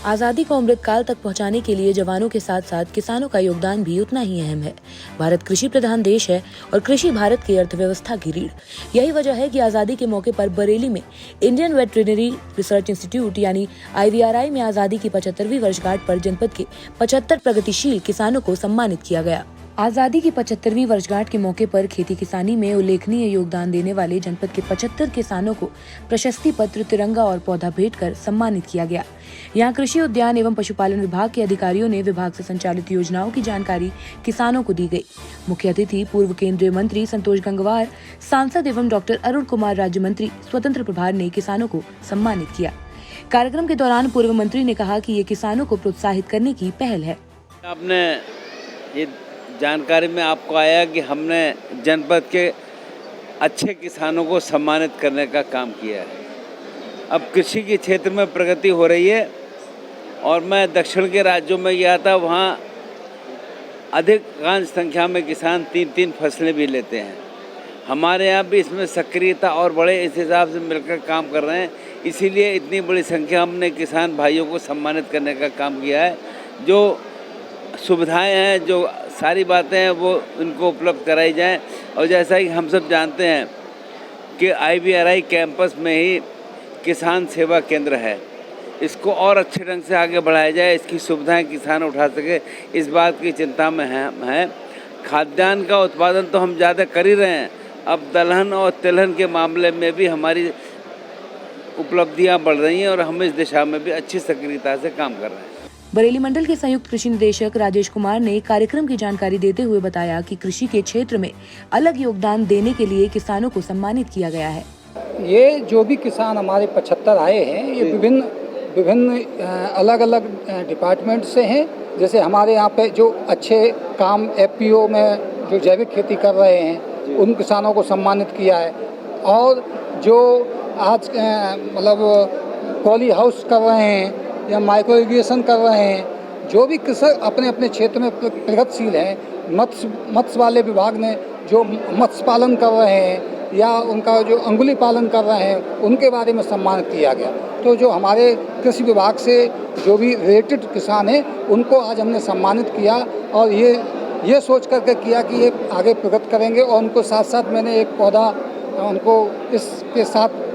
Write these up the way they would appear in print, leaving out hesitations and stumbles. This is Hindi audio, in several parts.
आजादी को अमृतकाल तक पहुंचाने के लिए जवानों के साथ साथ किसानों का योगदान भी उतना ही अहम है। भारत कृषि प्रधान देश है और कृषि भारत की अर्थव्यवस्था की रीढ़। यही वजह है कि आजादी के मौके पर बरेली में इंडियन वेटरिनरी रिसर्च इंस्टीट्यूट यानी IVRI में आजादी की 75वीं वर्षगांठ पर जनपद के 75 प्रगतिशील किसानों को सम्मानित किया गया। आजादी की 75वीं वर्षगांठ के मौके पर खेती किसानी में उल्लेखनीय योगदान देने वाले जनपद के 75 किसानों को प्रशस्ति पत्र, तिरंगा और पौधा भेंट कर सम्मानित किया गया। यहां कृषि उद्यान एवं पशुपालन विभाग के अधिकारियों ने विभाग से संचालित योजनाओं की जानकारी किसानों को दी गई। मुख्य अतिथि पूर्व केंद्रीय मंत्री संतोष गंगवार, सांसद एवं डॉक्टर अरुण कुमार राज्य मंत्री स्वतंत्र प्रभार ने किसानों को सम्मानित किया। कार्यक्रम के दौरान पूर्व मंत्री ने कहा कि ये किसानों को प्रोत्साहित करने की पहल है। आपने ये जानकारी में आपको आया कि हमने जनपद के अच्छे किसानों को सम्मानित करने का काम किया है। अब कृषि के क्षेत्र में प्रगति हो रही है और मैं दक्षिण के राज्यों में गया था, वहाँ अधिकांश संख्या में किसान 3-3 फसलें भी लेते हैं। हमारे यहाँ भी इसमें सक्रियता और बड़े इस हिसाब से मिलकर काम कर रहे हैं, इसीलिए इतनी बड़ी संख्या हमने किसान भाइयों को सम्मानित करने का काम किया है। जो सुविधाएं हैं, जो सारी बातें हैं, वो उनको उपलब्ध कराई जाएं। और जैसा कि हम सब जानते हैं कि IVRI कैंपस में ही किसान सेवा केंद्र है, इसको और अच्छे ढंग से आगे बढ़ाया जाए, इसकी सुविधाएं किसान उठा सके, इस बात की चिंता में हैं। खाद्यान्न का उत्पादन तो हम ज़्यादा कर ही रहे हैं, अब दलहन और तिलहन के मामले में भी हमारी उपलब्धियां बढ़ रही हैं और हम इस दिशा में भी अच्छी सक्रियता से काम कर रहे हैं। बरेली मंडल के संयुक्त कृषि निदेशक राजेश कुमार ने कार्यक्रम की जानकारी देते हुए बताया कि कृषि के क्षेत्र में अलग योगदान देने के लिए किसानों को सम्मानित किया गया है। ये जो भी किसान हमारे 75 आए हैं, ये विभिन्न अलग अलग डिपार्टमेंट से हैं। जैसे हमारे यहाँ पे जो अच्छे काम FPO में जो जैविक खेती कर रहे हैं, उन किसानों को सम्मानित किया है। और जो आज मतलब पॉली हाउस कर रहे हैं या माइक्रो इरिगेशन कर रहे हैं, जो भी किसान अपने अपने क्षेत्र में प्रगतिशील हैं, मत्स्य वाले विभाग में जो मत्स्य पालन कर रहे हैं या उनका जो अंगुली पालन कर रहे हैं, उनके बारे में सम्मानित किया गया। तो जो हमारे कृषि विभाग से जो भी रिलेटेड किसान हैं, उनको आज हमने सम्मानित किया और ये सोच करके किया कि ये आगे प्रगति करेंगे। और उनको साथ साथ मैंने एक पौधा उनको इसके साथ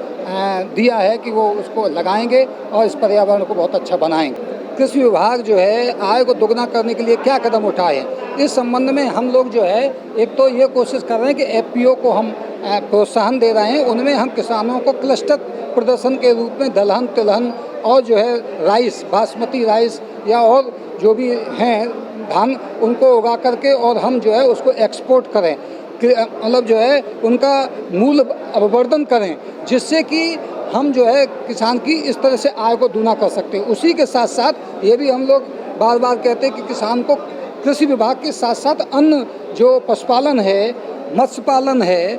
दिया है कि वो उसको लगाएंगे और इस पर्यावरण को बहुत अच्छा बनाएंगे। कृषि विभाग जो है आय को दोगुना करने के लिए क्या कदम उठाए हैं, इस संबंध में हम लोग जो है एक तो ये कोशिश कर रहे हैं कि FPO को हम प्रोत्साहन दे रहे हैं। उनमें हम किसानों को क्लस्टर प्रदर्शन के रूप में दलहन, तिलहन और जो है राइस, बासमती राइस या और जो भी हैं धान, उनको उगा करके और हम जो है उसको एक्सपोर्ट करें, मतलब जो है उनका मूल्य अववर्धन करें, जिससे कि हम जो है किसान की इस तरह से आय को दूना कर सकते हैं। उसी के साथ साथ ये भी हम लोग बार बार कहते हैं कि किसान को कृषि विभाग के साथ साथ अन्य जो पशुपालन है, मत्स्य पालन है,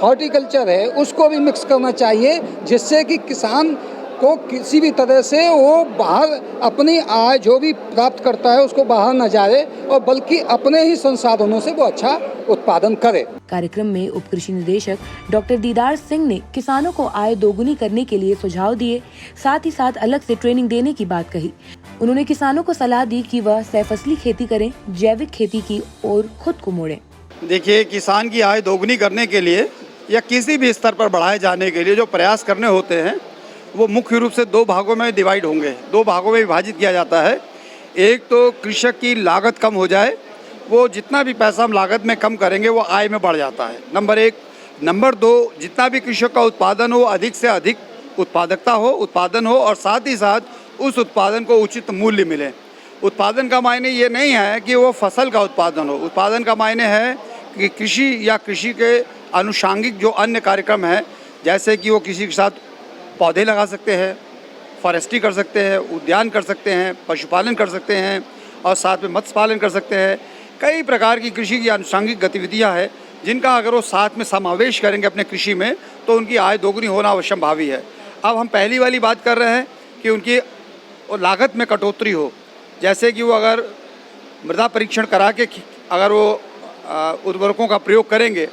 हॉर्टिकल्चर है, उसको भी मिक्स करना चाहिए, जिससे कि किसान को किसी भी तरह से वो बाहर अपनी आय जो भी प्राप्त करता है उसको बाहर न जाए और बल्कि अपने ही संसाधनों से वो अच्छा उत्पादन करे। कार्यक्रम में उप कृषि निदेशक डॉक्टर दीदार सिंह ने किसानों को आय दोगुनी करने के लिए सुझाव दिए, साथ ही साथ अलग से ट्रेनिंग देने की बात कही। उन्होंने किसानों को सलाह दी कि वह सहफसली खेती करें, जैविक खेती की ओर खुद को मोड़ें। देखिए, किसान की आय दोगुनी करने के लिए या किसी भी स्तर पर बढ़ाए जाने के लिए जो प्रयास करने होते हैं, वो मुख्य रूप से 2 भागों में डिवाइड होंगे, 2 भागों में विभाजित किया जाता है। एक तो कृषक की लागत कम हो जाए, वो जितना भी पैसा हम लागत में कम करेंगे वो आय में बढ़ जाता है, नंबर 1। नंबर 2, जितना भी कृषक का उत्पादन हो, अधिक से अधिक उत्पादन हो और साथ ही साथ उस उत्पादन को उचित मूल्य मिले। उत्पादन का मायने ये नहीं है कि वो फसल का उत्पादन हो, उत्पादन का मायने है कि कृषि या कृषि के आनुषांगिक जो अन्य कार्यक्रम हैं, जैसे कि वो किसी के साथ पौधे लगा सकते हैं, फॉरेस्ट्री कर सकते हैं, उद्यान कर सकते हैं, पशुपालन कर सकते हैं और साथ में मत्स्य पालन कर सकते हैं। कई प्रकार की कृषि की आनुषंगिक गतिविधियां हैं, जिनका अगर वो साथ में समावेश करेंगे अपने कृषि में, तो उनकी आय दोगुनी होना अवश्यंभावी है। अब हम पहली वाली बात कर रहे हैं कि उनकी लागत में कटौती हो, जैसे कि वो अगर मृदा परीक्षण करा के अगर वो उर्वरकों का प्रयोग करेंगे,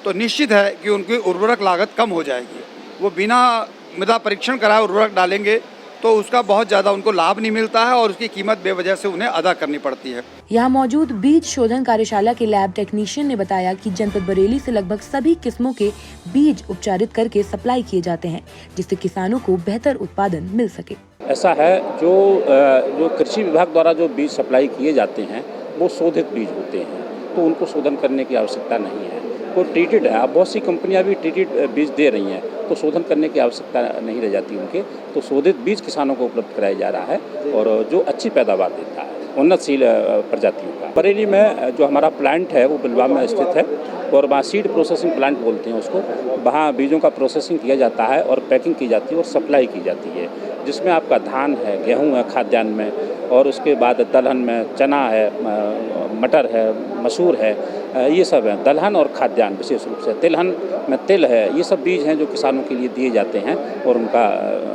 तो निश्चित है कि उनकी उर्वरक लागत कम हो जाएगी। वो बिना मृदा परीक्षण कराए उर्वरक डालेंगे तो उसका बहुत ज़्यादा उनको लाभ नहीं मिलता है और उसकी कीमत बेवजह से उन्हें अदा करनी पड़ती है। यहाँ मौजूद बीज शोधन कार्यशाला के लैब टेक्नीशियन ने बताया कि जनपद बरेली से लगभग सभी किस्मों के बीज उपचारित करके सप्लाई किए जाते हैं, जिससे किसानों को बेहतर उत्पादन मिल सके। ऐसा है जो कृषि विभाग द्वारा जो बीज सप्लाई किए जाते हैं वो शोधित बीज होते हैं, तो उनको शोधन करने की आवश्यकता नहीं है। वो ट्रीटेड है। अब बहुत सी कंपनियां भी ट्रीटेड बीज दे रही हैं, तो शोधन करने की आवश्यकता नहीं रह जाती उनके, तो शोधित बीज किसानों को उपलब्ध कराया जा रहा है और जो अच्छी पैदावार देता है, उन्नतशील प्रजातियों का। बरेली में जो हमारा प्लांट है वो बिलवा में स्थित है और वहाँ सीड प्रोसेसिंग प्लांट बोलते हैं उसको। वहाँ बीजों का प्रोसेसिंग किया जाता है और पैकिंग की जाती है और सप्लाई की जाती है, जिसमें आपका धान है, गेहूँ है खाद्यान्न में, और उसके बाद दलहन में चना है, मटर है, मसूर है, ये सब है। दलहन और खाद्यान्न विशेष रूप से, तिलहन में तिल है, ये सब बीज हैं जो किसानों के लिए दिए जाते हैं और उनका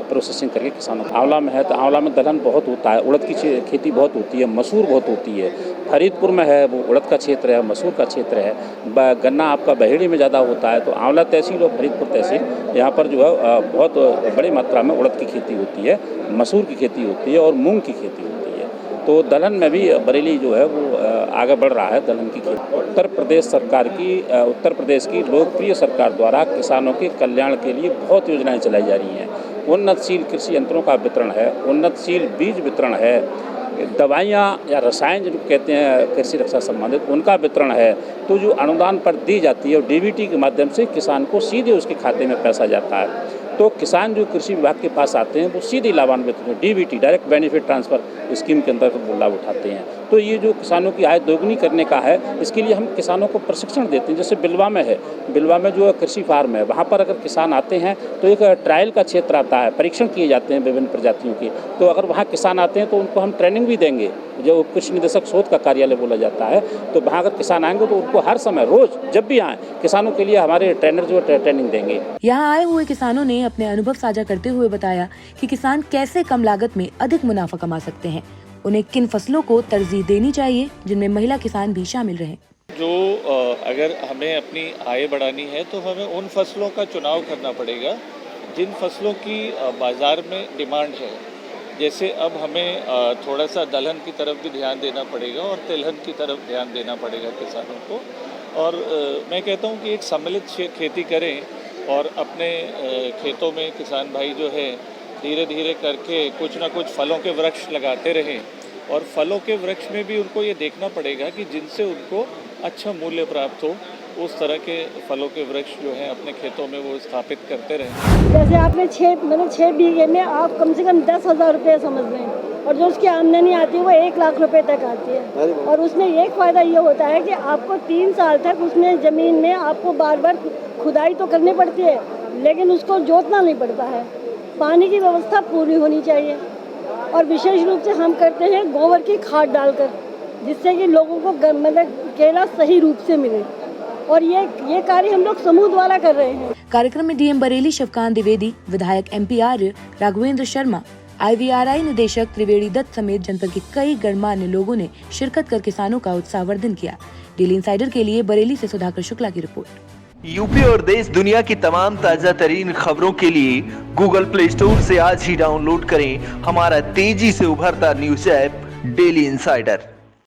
प्रोसेसिंग करके किसानों को। आंवला में है तो आंवला में दलहन बहुत होता है, उड़द की खेती बहुत होती है, मसूर बहुत होती है। फरीदपुर में है वो उड़द का क्षेत्र है, मसूर का क्षेत्र है। गन्ना आपका बहेड़ी में ज़्यादा होता है, तो आंवला तहसील और फरीदपुर तहसील यहाँ पर जो है बहुत बड़ी मात्रा में उड़द की खेती होती है, मसूर की खेती होती है और मूंग की खेती होती है। तो दलहन में भी बरेली जो है वो आगे बढ़ रहा है दलहन की खेती। उत्तर प्रदेश की लोकप्रिय सरकार द्वारा किसानों के कल्याण के लिए बहुत योजनाएं चलाई जा रही हैं। उन्नतशील कृषि यंत्रों का वितरण है, उन्नतशील बीज वितरण है, दवाइयाँ या रसायन जिनको कहते हैं कृषि रक्षा संबंधित, उनका वितरण है। तो जो अनुदान पर दी जाती है और डीबीटी के माध्यम से किसान को सीधे उसके खाते में पैसा जाता है। तो किसान जो कृषि विभाग के पास आते हैं वो सीधे लाभान्वित होते हैं, DBT direct benefit transfer scheme के अंतर्गत वो लाभ उठाते हैं। तो ये जो किसानों की आय दोगुनी करने का है, इसके लिए हम किसानों को प्रशिक्षण देते हैं। जैसे बिलवा में है, बिलवा में जो कृषि फार्म है, वहाँ पर अगर किसान आते हैं तो एक ट्रायल का क्षेत्र आता है, परीक्षण किए जाते हैं विभिन्न प्रजातियों के। तो अगर वहाँ किसान आते हैं तो उनको हम ट्रेनिंग भी देंगे, जो कृषि निदेशक शोध का कार्यालय बोला जाता है। तो वहाँ अगर किसान आएंगे तो उनको हर समय रोज जब भी आए किसानों के लिए हमारे ट्रेनर जो ट्रेनिंग देंगे। यहाँ आए हुए किसानों ने अपने अनुभव साझा करते हुए बताया कि किसान कैसे कम लागत में अधिक मुनाफा कमा सकते हैं, उन्हें किन फसलों को तरजीह देनी चाहिए जिनमें महिला किसान भी शामिल रहें। जो अगर हमें अपनी आय बढ़ानी है तो हमें उन फसलों का चुनाव करना पड़ेगा जिन फसलों की बाज़ार में डिमांड है। जैसे अब हमें थोड़ा सा दलहन की तरफ भी ध्यान देना पड़ेगा और तिलहन की तरफ ध्यान देना पड़ेगा किसानों को। और मैं कहता हूँ कि एक सम्मिलित खेती करें और अपने खेतों में किसान भाई जो है धीरे धीरे करके कुछ ना कुछ फलों के वृक्ष लगाते रहें। और फलों के वृक्ष में भी उनको ये देखना पड़ेगा कि जिनसे उनको अच्छा मूल्य प्राप्त हो, उस तरह के फलों के वृक्ष जो हैं अपने खेतों में वो स्थापित करते रहें। जैसे आपने 6 बीघे में आप कम से कम 10,000 रुपये समझ लें, और जो उसकी आमदनी आती है वो 1 लाख रुपए तक आती है। और उसमें एक फ़ायदा ये होता है कि आपको 3 साल तक उसमें ज़मीन में आपको बार बार खुदाई तो करनी पड़ती है, लेकिन उसको जोतना नहीं पड़ता है। पानी की व्यवस्था पूरी होनी चाहिए और विशेष रूप से हम करते हैं गोबर की खाद डालकर, जिससे कि लोगों को मतलब केला सही रूप से मिले। और ये कार्य हम लोग समूह द्वारा कर रहे हैं। कार्यक्रम में डीएम बरेली शिवकांत द्विवेदी, विधायक MP आर्य, राघवेंद्र शर्मा, IVRI निदेशक त्रिवेणी दत्त समेत जनपद के कई गणमान्य लोगों ने शिरकत कर किसानों का उत्साहवर्धन किया। डेली इंसाइडर के लिए बरेली से सुधाकर शुक्ला की रिपोर्ट। यूपी और देश दुनिया की तमाम ताजा तरीन खबरों के लिए गूगल प्ले स्टोर से आज ही डाउनलोड करें हमारा तेजी से उभरता न्यूज ऐप डेली इंसाइडर।